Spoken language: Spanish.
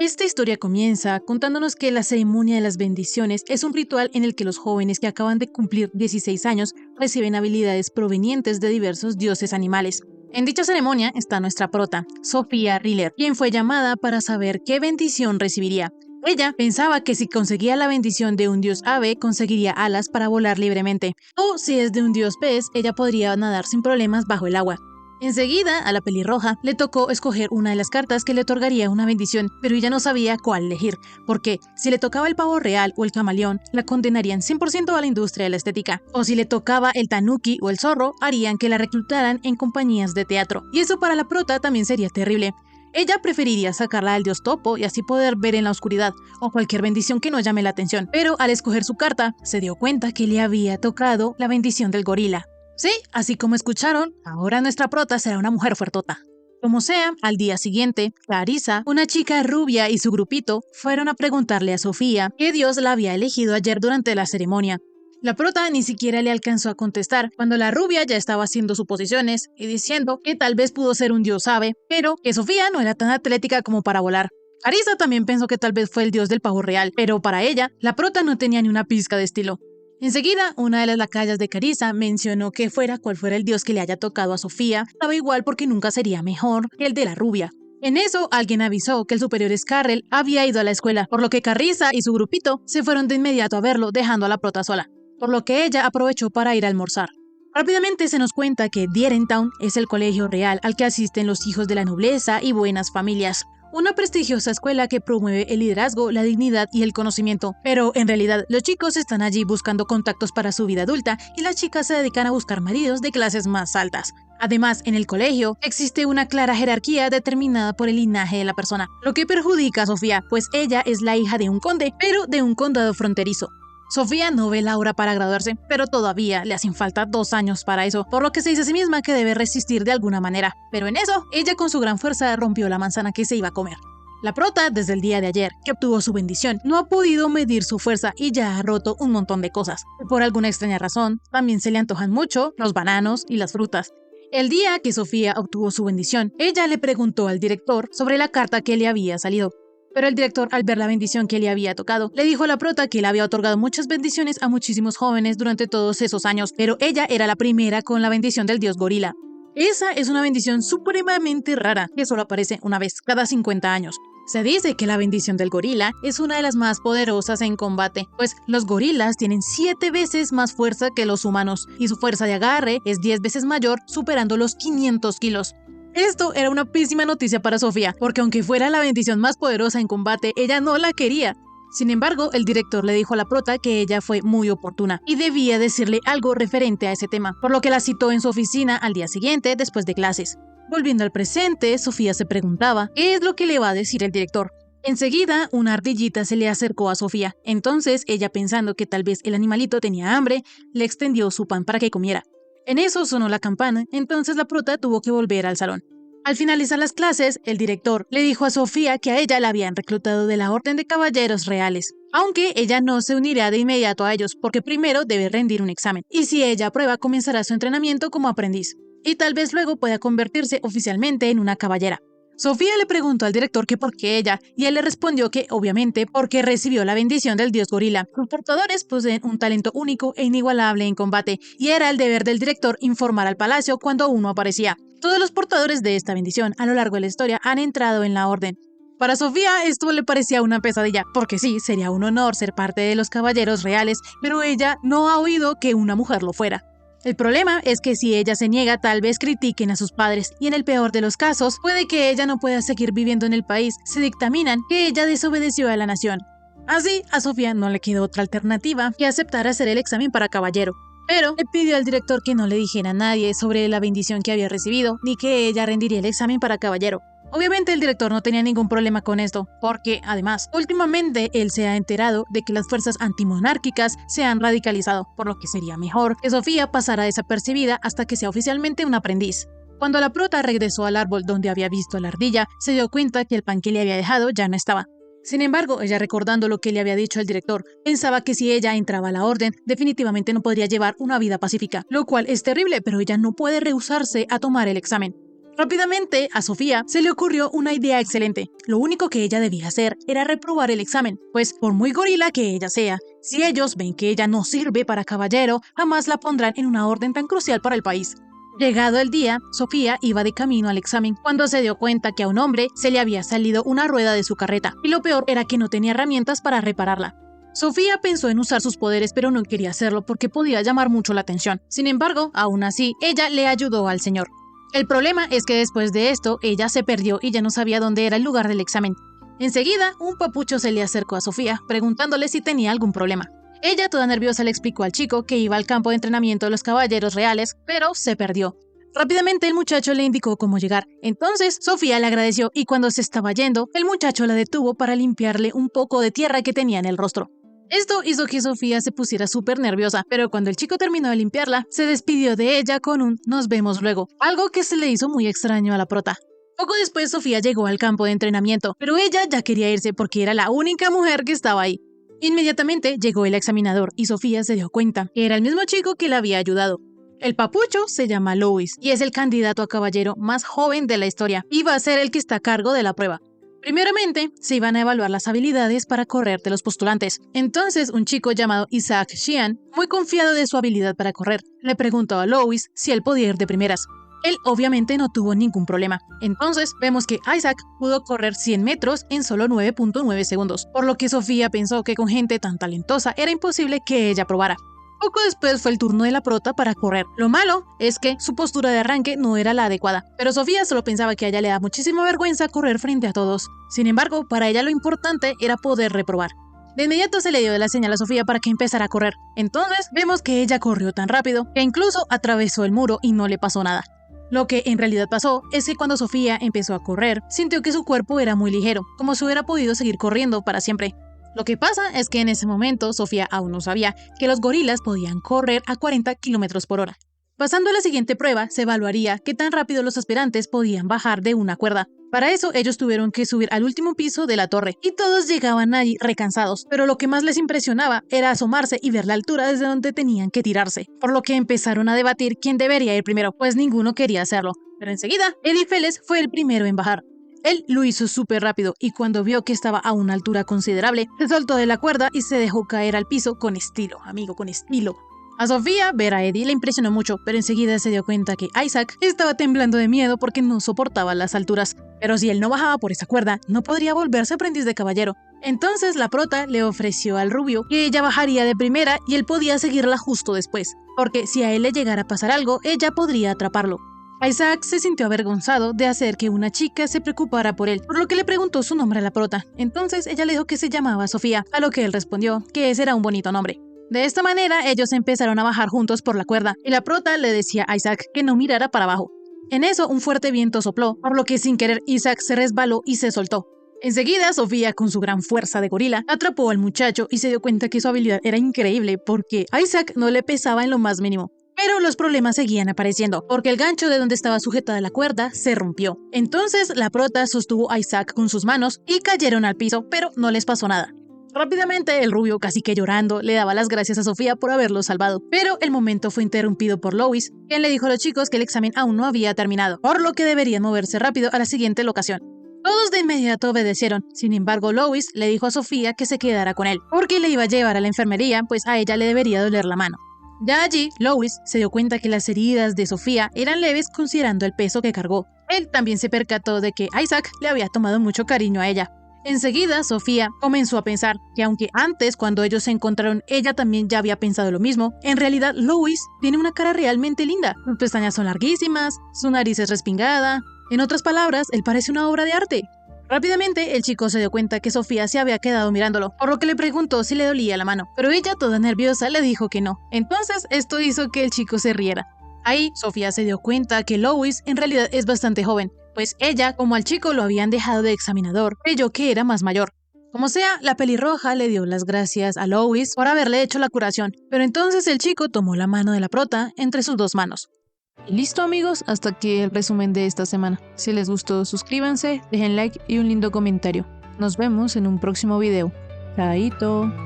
Esta historia comienza contándonos que la ceremonia de las bendiciones es un ritual en el que los jóvenes que acaban de cumplir 16 años reciben habilidades provenientes de diversos dioses animales. En dicha ceremonia está nuestra prota, Sofía Riller, quien fue llamada para saber qué bendición recibiría. Ella pensaba que si conseguía la bendición de un dios ave, conseguiría alas para volar libremente, o si es de un dios pez, ella podría nadar sin problemas bajo el agua. Enseguida, a la pelirroja le tocó escoger una de las cartas que le otorgaría una bendición, pero ella no sabía cuál elegir, porque si le tocaba el pavo real o el camaleón, la condenarían 100% a la industria de la estética, o si le tocaba el tanuki o el zorro, harían que la reclutaran en compañías de teatro, y eso para la prota también sería terrible. Ella preferiría sacarla al dios topo y así poder ver en la oscuridad, o cualquier bendición que no llame la atención, pero al escoger su carta, se dio cuenta que le había tocado la bendición del gorila. Sí, así como escucharon, ahora nuestra prota será una mujer fuertota. Como sea, al día siguiente, Clarisa, una chica rubia y su grupito fueron a preguntarle a Sofía qué dios la había elegido ayer durante la ceremonia. La prota ni siquiera le alcanzó a contestar cuando la rubia ya estaba haciendo suposiciones y diciendo que tal vez pudo ser un dios ave, pero que Sofía no era tan atlética como para volar. Clarisa también pensó que tal vez fue el dios del pavo real, pero para ella, la prota no tenía ni una pizca de estilo. Enseguida, una de las lacayas de Clarisa mencionó que fuera cual fuera el dios que le haya tocado a Sofía, daba igual porque nunca sería mejor que el de la rubia. En eso, alguien avisó que el superior Scarrel había ido a la escuela, por lo que Clarisa y su grupito se fueron de inmediato a verlo, dejando a la prota sola, por lo que ella aprovechó para ir a almorzar. Rápidamente se nos cuenta que Dierentown es el colegio real al que asisten los hijos de la nobleza y buenas familias. Una prestigiosa escuela que promueve el liderazgo, la dignidad y el conocimiento. Pero en realidad los chicos están allí buscando contactos para su vida adulta y las chicas se dedican a buscar maridos de clases más altas. Además, en el colegio existe una clara jerarquía determinada por el linaje de la persona, lo que perjudica a Sofía, pues ella es la hija de un conde, pero de un condado fronterizo. Sofía no ve la hora para graduarse, pero todavía le hacen falta 2 años para eso, por lo que se dice a sí misma que debe resistir de alguna manera. Pero en eso, ella con su gran fuerza rompió la manzana que se iba a comer. La prota, desde el día de ayer, que obtuvo su bendición, no ha podido medir su fuerza y ya ha roto un montón de cosas. Por alguna extraña razón, también se le antojan mucho los bananos y las frutas. El día que Sofía obtuvo su bendición, ella le preguntó al director sobre la carta que le había salido. Pero el director, al ver la bendición que le había tocado, le dijo a la prota que le había otorgado muchas bendiciones a muchísimos jóvenes durante todos esos años, pero ella era la primera con la bendición del dios gorila. Esa es una bendición supremamente rara, que solo aparece una vez cada 50 años. Se dice que la bendición del gorila es una de las más poderosas en combate, pues los gorilas tienen 7 veces más fuerza que los humanos, y su fuerza de agarre es 10 veces mayor, superando los 500 kilos. Esto era una pésima noticia para Sofía, porque aunque fuera la bendición más poderosa en combate, ella no la quería. Sin embargo, el director le dijo a la prota que ella fue muy oportuna y debía decirle algo referente a ese tema, por lo que la citó en su oficina al día siguiente después de clases. Volviendo al presente, Sofía se preguntaba qué es lo que le va a decir el director. Enseguida, una ardillita se le acercó a Sofía, entonces ella, pensando que tal vez el animalito tenía hambre, le extendió su pan para que comiera. En eso sonó la campana, entonces la prota tuvo que volver al salón. Al finalizar las clases, el director le dijo a Sofía que a ella la habían reclutado de la Orden de Caballeros Reales, aunque ella no se unirá de inmediato a ellos porque primero debe rendir un examen, y si ella aprueba comenzará su entrenamiento como aprendiz, y tal vez luego pueda convertirse oficialmente en una caballera. Sofía le preguntó al director que por qué ella, y él le respondió que obviamente porque recibió la bendición del dios gorila. Los portadores poseen un talento único e inigualable en combate, y era el deber del director informar al palacio cuando uno aparecía. Todos los portadores de esta bendición a lo largo de la historia han entrado en la orden. Para Sofía esto le parecía una pesadilla, porque sí, sería un honor ser parte de los caballeros reales, pero ella no ha oído que una mujer lo fuera. El problema es que si ella se niega, tal vez critiquen a sus padres, y en el peor de los casos, puede que ella no pueda seguir viviendo en el país, se dictaminan que ella desobedeció a la nación. Así, a Sofía no le quedó otra alternativa que aceptar hacer el examen para caballero. Pero le pidió al director que no le dijera a nadie sobre la bendición que había recibido, ni que ella rendiría el examen para caballero. Obviamente el director no tenía ningún problema con esto, porque, además, últimamente él se ha enterado de que las fuerzas antimonárquicas se han radicalizado, por lo que sería mejor que Sofía pasara desapercibida hasta que sea oficialmente un aprendiz. Cuando la prota regresó al árbol donde había visto a la ardilla, se dio cuenta que el pan que le había dejado ya no estaba. Sin embargo, ella, recordando lo que le había dicho el director, pensaba que si ella entraba a la orden, definitivamente no podría llevar una vida pacífica, lo cual es terrible, pero ella no puede rehusarse a tomar el examen. Rápidamente, a Sofía se le ocurrió una idea excelente. Lo único que ella debía hacer era reprobar el examen, pues por muy gorila que ella sea, si ellos ven que ella no sirve para caballero, jamás la pondrán en una orden tan crucial para el país. Llegado el día, Sofía iba de camino al examen cuando se dio cuenta que a un hombre se le había salido una rueda de su carreta, y lo peor era que no tenía herramientas para repararla. Sofía pensó en usar sus poderes, pero no quería hacerlo porque podía llamar mucho la atención. Sin embargo, aún así, ella le ayudó al señor. El problema es que después de esto, ella se perdió y ya no sabía dónde era el lugar del examen. Enseguida, un papucho se le acercó a Sofía, preguntándole si tenía algún problema. Ella, toda nerviosa, le explicó al chico que iba al campo de entrenamiento de los caballeros reales, pero se perdió. Rápidamente el muchacho le indicó cómo llegar. Entonces, Sofía le agradeció y cuando se estaba yendo, el muchacho la detuvo para limpiarle un poco de tierra que tenía en el rostro. Esto hizo que Sofía se pusiera súper nerviosa, pero cuando el chico terminó de limpiarla, se despidió de ella con un "nos vemos luego", algo que se le hizo muy extraño a la prota. Poco después Sofía llegó al campo de entrenamiento, pero ella ya quería irse porque era la única mujer que estaba ahí. Inmediatamente llegó el examinador y Sofía se dio cuenta que era el mismo chico que la había ayudado. El papucho se llama Louis y es el candidato a caballero más joven de la historia y va a ser el que está a cargo de la prueba. Primeramente, se iban a evaluar las habilidades para correr de los postulantes. Entonces, un chico llamado Isaac Sheehan, muy confiado de su habilidad para correr, le preguntó a Louis si él podía ir de primeras. Él obviamente no tuvo ningún problema. Entonces, vemos que Isaac pudo correr 100 metros en solo 9.9 segundos, por lo que Sofía pensó que con gente tan talentosa era imposible que ella probara. Poco después fue el turno de la prota para correr. Lo malo es que su postura de arranque no era la adecuada, pero Sofía solo pensaba que a ella le da muchísima vergüenza correr frente a todos. Sin embargo, para ella lo importante era poder reprobar. De inmediato se le dio la señal a Sofía para que empezara a correr. Entonces vemos que ella corrió tan rápido que incluso atravesó el muro y no le pasó nada. Lo que en realidad pasó es que cuando Sofía empezó a correr, sintió que su cuerpo era muy ligero, como si hubiera podido seguir corriendo para siempre. Lo que pasa es que en ese momento Sofía aún no sabía que los gorilas podían correr a 40 km por hora. Pasando a la siguiente prueba, se evaluaría qué tan rápido los aspirantes podían bajar de una cuerda. Para eso ellos tuvieron que subir al último piso de la torre, y todos llegaban allí recansados, pero lo que más les impresionaba era asomarse y ver la altura desde donde tenían que tirarse, por lo que empezaron a debatir quién debería ir primero, pues ninguno quería hacerlo. Pero enseguida, Eddie Feles fue el primero en bajar. Él lo hizo súper rápido y cuando vio que estaba a una altura considerable, se soltó de la cuerda y se dejó caer al piso con estilo, amigo, con estilo. A Sofía, ver a Eddie le impresionó mucho, pero enseguida se dio cuenta que Isaac estaba temblando de miedo porque no soportaba las alturas. Pero si él no bajaba por esa cuerda, no podría volverse aprendiz de caballero. Entonces la prota le ofreció al rubio que ella bajaría de primera y él podía seguirla justo después, porque si a él le llegara a pasar algo, ella podría atraparlo. Isaac se sintió avergonzado de hacer que una chica se preocupara por él, por lo que le preguntó su nombre a la prota. Entonces ella le dijo que se llamaba Sofía, a lo que él respondió que ese era un bonito nombre. De esta manera ellos empezaron a bajar juntos por la cuerda, y la prota le decía a Isaac que no mirara para abajo. En eso un fuerte viento sopló, por lo que sin querer Isaac se resbaló y se soltó. Enseguida Sofía, con su gran fuerza de gorila, atrapó al muchacho y se dio cuenta que su habilidad era increíble porque a Isaac no le pesaba en lo más mínimo. Pero los problemas seguían apareciendo, porque el gancho de donde estaba sujetada la cuerda se rompió. Entonces la prota sostuvo a Isaac con sus manos y cayeron al piso, pero no les pasó nada. Rápidamente el rubio, casi que llorando, le daba las gracias a Sofía por haberlo salvado, pero el momento fue interrumpido por Louis, quien le dijo a los chicos que el examen aún no había terminado, por lo que deberían moverse rápido a la siguiente locación. Todos de inmediato obedecieron, sin embargo Louis le dijo a Sofía que se quedara con él, porque le iba a llevar a la enfermería, pues a ella le debería doler la mano. Ya allí, Louis se dio cuenta que las heridas de Sofía eran leves considerando el peso que cargó. Él también se percató de que Isaac le había tomado mucho cariño a ella. Enseguida, Sofía comenzó a pensar que aunque antes, cuando ellos se encontraron, ella también ya había pensado lo mismo, en realidad Louis tiene una cara realmente linda. Sus pestañas son larguísimas, su nariz es respingada. En otras palabras, él parece una obra de arte. Rápidamente, el chico se dio cuenta que Sofía se había quedado mirándolo, por lo que le preguntó si le dolía la mano, pero ella, toda nerviosa, le dijo que no. Entonces, esto hizo que el chico se riera. Ahí, Sofía se dio cuenta que Louis en realidad es bastante joven, pues ella, como al chico lo habían dejado de examinador, creyó que era más mayor. Como sea, la pelirroja le dio las gracias a Louis por haberle hecho la curación, pero entonces el chico tomó la mano de la prota entre sus dos manos. Y listo amigos, hasta aquí el resumen de esta semana. Si les gustó, suscríbanse, dejen like y un lindo comentario. Nos vemos en un próximo video. Chaito.